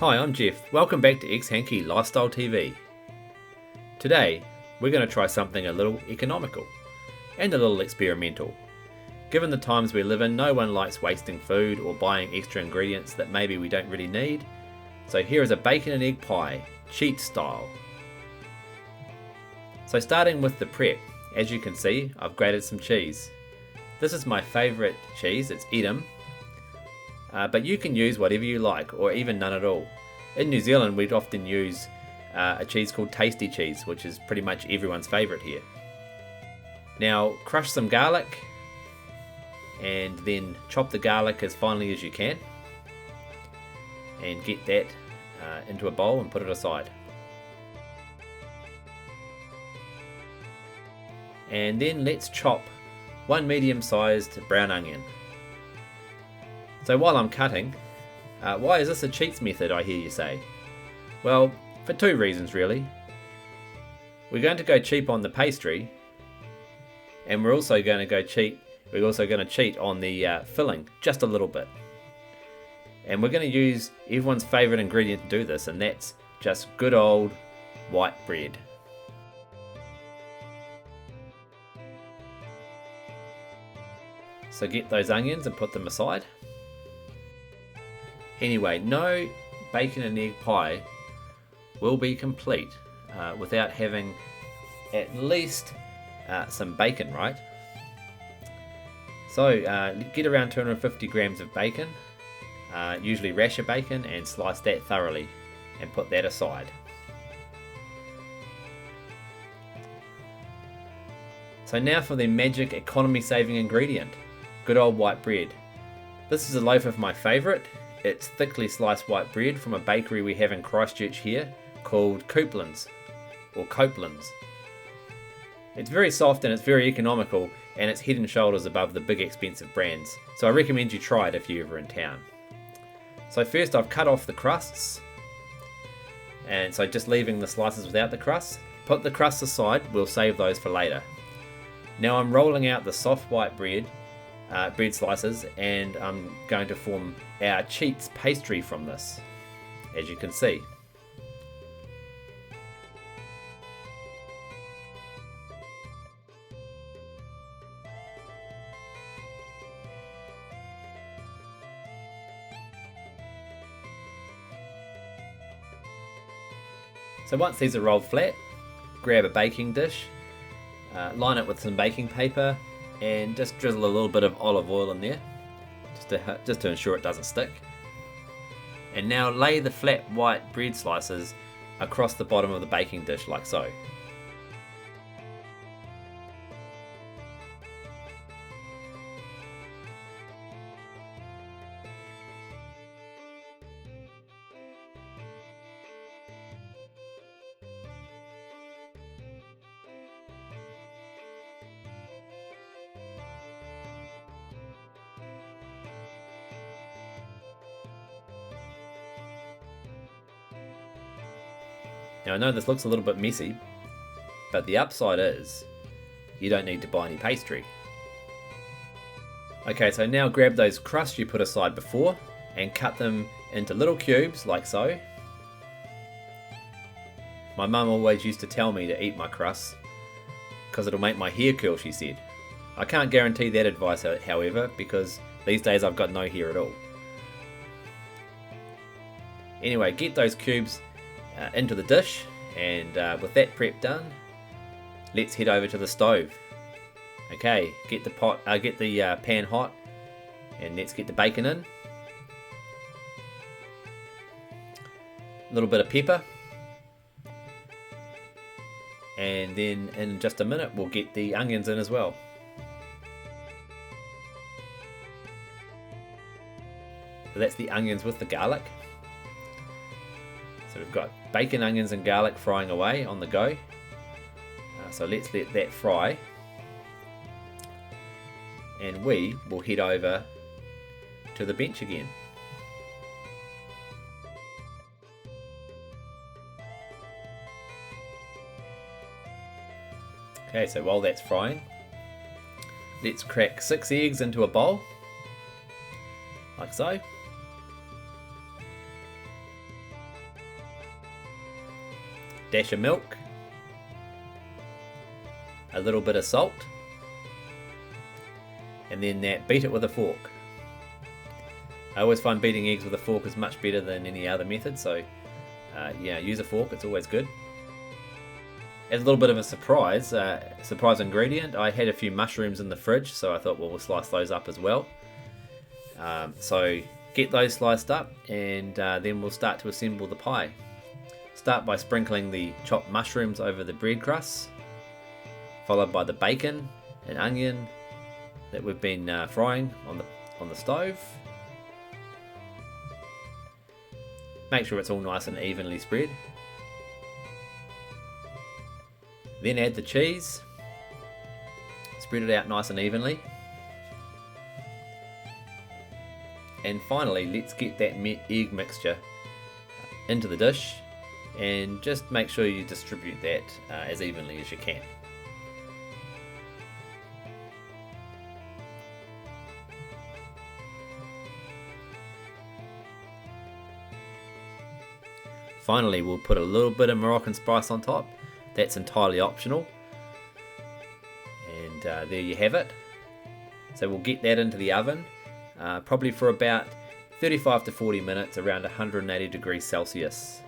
Hi, I'm Geoff. Welcome back to xHanky Lifestyle TV. Today, we're going to try something a little economical and a little experimental. Given the times we live in, no one likes wasting food or buying extra ingredients that maybe we don't really need. So here is a bacon and egg pie, cheat style. So starting with the prep, as you can see, I've grated some cheese. This is my favourite cheese, it's Edam. But you can use whatever you like, or even none at all. In New Zealand, we'd often use a cheese called tasty cheese, which is pretty much everyone's favourite here. Now, crush some garlic, and then chop the garlic as finely as you can, and get that into a bowl and put it aside. And then let's chop one medium-sized brown onion. So while I'm cutting, why is this a cheats method, I hear you say? Well, for two reasons really. We're going to go cheap on the pastry, and we're also going to cheat on the filling just a little bit. And we're going to use everyone's favourite ingredient to do this, and that's just good old white bread. So get those onions and put them aside. Anyway, no bacon and egg pie will be complete without having at least some bacon, right? So get around 250 grams of bacon, usually rasher bacon, and slice that thoroughly and put that aside. So now for the magic economy saving ingredient, good old white bread. This is a loaf of my favourite. It's thickly sliced white bread from a bakery we have in Christchurch here called Copeland's or Copeland's. It's very soft and it's very economical, and it's head and shoulders above the big expensive brands. So I recommend you try it if you're ever in town. So first I've cut off the crusts, and so just leaving the slices without the crusts. Put the crusts aside, we'll save those for later. Now I'm rolling out the soft white bread slices, and I'm going to form our cheats pastry from this, as you can see. So once these are rolled flat, grab a baking dish, line it with some baking paper, and just drizzle a little bit of olive oil in there just to ensure it doesn't stick. And now lay the flat white bread slices across the bottom of the baking dish like so. Now I know this looks a little bit messy, but the upside is you don't need to buy any pastry. Okay, so now grab those crusts you put aside before and cut them into little cubes like so. My mum always used to tell me to eat my crusts because it'll make my hair curl, she said. I can't guarantee that advice, however, because these days I've got no hair at all. Anyway, get those cubes into the dish, and with that prep done, let's head over to the stove. Okay, get the pan hot, and let's get the bacon in. A little bit of pepper, and then in just a minute we'll get the onions in as well. So that's the onions with the garlic. So we've got bacon, onions and garlic frying away on the go. So let's let that fry. And we will head over to the bench again. Okay, so while that's frying, let's crack 6 eggs into a bowl, like so. dash of milk, a little bit of salt, and then beat it with a fork. I always find beating eggs with a fork is much better than any other method, so yeah, use a fork, it's always good. As a little bit of a surprise ingredient, I had a few mushrooms in the fridge, so I thought, well, we'll slice those up as well. So get those sliced up, and then we'll start to assemble the pie. Start by sprinkling the chopped mushrooms over the bread crust, followed by the bacon and onion that we've been frying on the stove. Make sure it's all nice and evenly spread. Then add the cheese, spread it out nice and evenly. And finally, let's get that egg mixture into the dish, and just make sure you distribute that as evenly as you can. Finally, we'll put a little bit of Moroccan spice on top. That's entirely optional. And there you have it. So we'll get that into the oven, probably for about 35 to 40 minutes, around 180 degrees Celsius.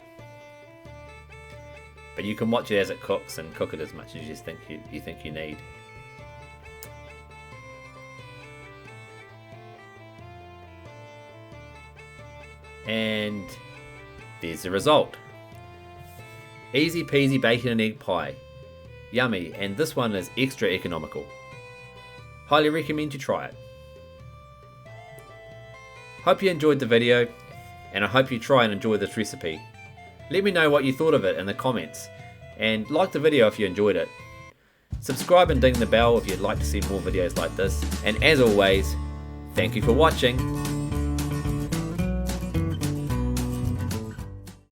But you can watch it as it cooks and cook it as much as you think you need. And there's the result. Easy peasy bacon and egg pie. Yummy, and this one is extra economical. Highly recommend you try it. Hope you enjoyed the video, and I hope you try and enjoy this recipe. Let me know what you thought of it in the comments, and like the video if you enjoyed it. Subscribe and ding the bell if you'd like to see more videos like this, and as always, thank you for watching.